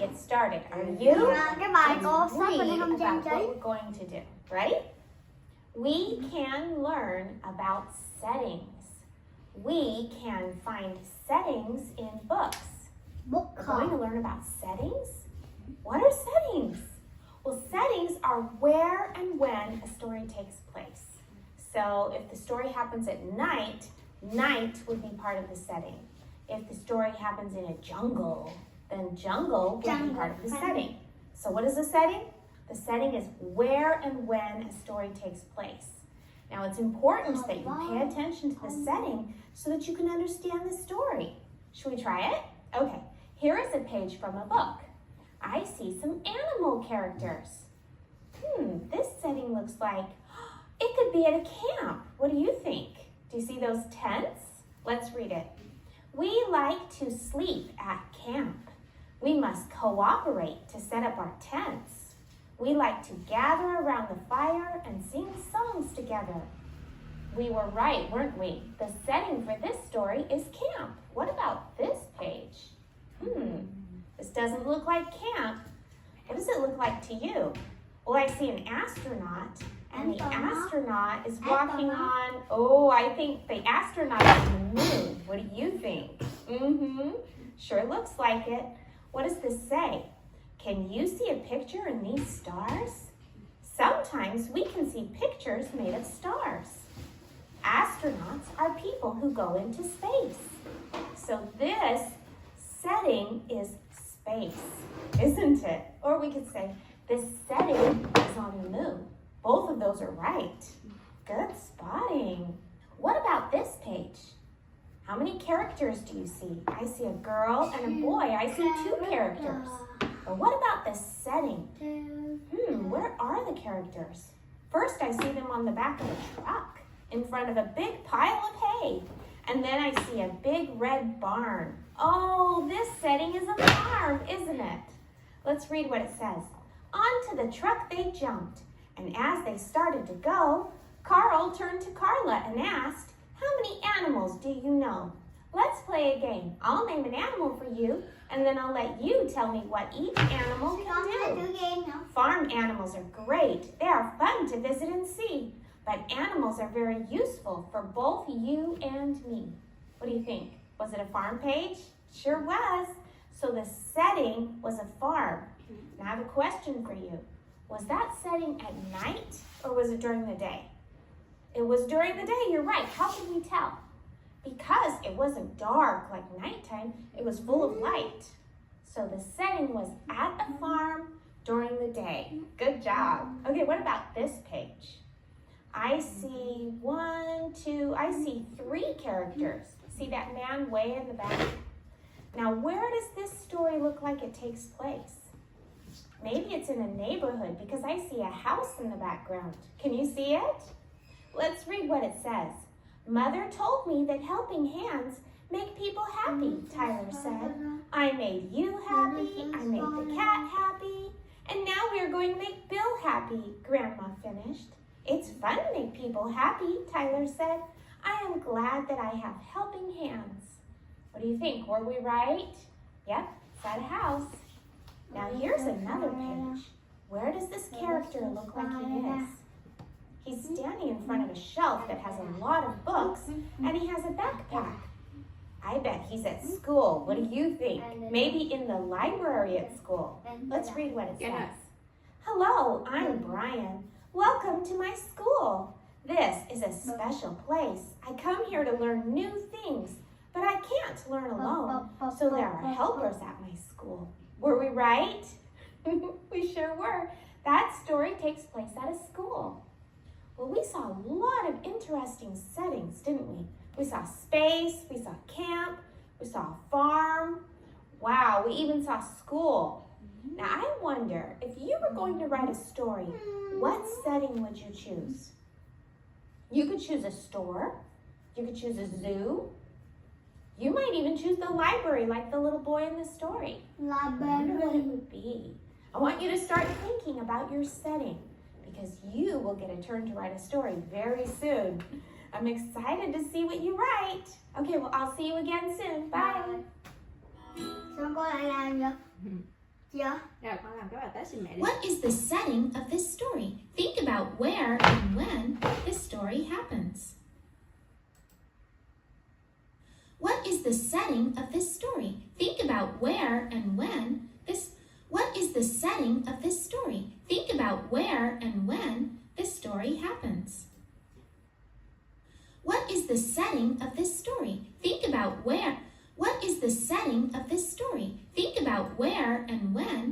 get started. Are you? Cái bài cô Let's sắp read mình không trang about trí. what we're going to do. Ready? We can learn about settings. We can find settings in books. Book We're going to learn about settings. What are settings? Well, settings are where and when a story takes place. So if the story happens at night, night would be part of the setting. If the story happens in a jungle, then jungle would be part of the setting. So what is a setting? The setting is where and when a story takes place. Now it's important that you pay attention to the setting so that you can understand the story. Should we try it? Okay, here is a page from a book. I see some animal characters. This setting looks like it could be at a camp. What do you think? Do you see those tents? Let's read it. We like to sleep at camp. We must cooperate to set up our tents. We like to gather around the fire and sing songs together. We were right, weren't we? The setting for this story is camp. What about this page? This doesn't look like camp. What does it look like to you? Well, I see an astronaut, and the astronaut is walking on, I think the astronaut is on the moon. What do you think? Sure looks like it. What does this say? Can you see a picture in these stars? Sometimes we can see pictures made of stars. Astronauts are people who go into space. So this setting is space, isn't it? Or we could say this setting is on the moon. Both of those are right. Good spotting. What about this page? How many characters do you see? I see a girl and a boy. I see 2 characters. But what about the setting? Where are the characters? First, I see them on the back of a truck in front of a big pile of hay. And then I see a big red barn. Oh, this setting is a farm, isn't it? Let's read what it says. Onto the truck they jumped, and as they started to go, Carl turned to Carla and asked, "How many animals do you know?" Let's play a game. I'll name an animal for you, and then I'll let you tell me what each animal can do. Farm animals are great. They are fun to visit and see, but animals are very useful for both you and me. What do you think? Was it a farm page? Sure was. So the setting was a farm. Now I have a question for you. Was that setting at night or was it during the day? It was during the day, you're right. How can we tell? Because it wasn't dark like nighttime, it was full of light. So the setting was at a farm during the day. Good job. Okay, what about this page? I see 3 characters. See that man way in the back? Now, where does this story look like it takes place? Maybe it's in a neighborhood because I see a house in the background. Can you see it? Let's read what it says. Mother told me that helping hands make people happy, Tyler said. I made you happy, I made the cat happy, and now we are going to make Bill happy, Grandma finished. It's fun to make people happy, Tyler said. I am glad that I have helping hands. What do you think? Were we right? Yep, it's at a house. Now here's another page. Where does this character look like he is? He's standing in front of a shelf that has a lot of books, and he has a backpack. I bet he's at school. What do you think? Maybe in the library at school. Let's read what it says. Hello, I'm Brian. Welcome to my school. This is a special place. I come here to learn new things, but I can't learn alone, so there are helpers at my school. Were we right? We sure were. That story takes place at a school. Well, we saw a lot of interesting settings, didn't we? We saw space, we saw camp, we saw a farm. Wow, we even saw school. Now, I wonder, if you were going to write a story, what setting would you choose? You could choose a store. You could choose a zoo. You might even choose the library like the little boy in the story. I wonder what it would be. I want you to start thinking about your setting because you will get a turn to write a story very soon. I'm excited to see what you write. Okay, well, I'll see you again soon. Bye. Xong cô lại làm gì? Dạ. Rồi con làm cái bài test xin mẹ đi. What is the setting of this story? Think about where and when this story happens. What is the setting of this story? Think about where and when this What is the setting of this story? Think about where and when this story happens. What is the setting of this story? Think about where What is the setting of this story? Think about where and when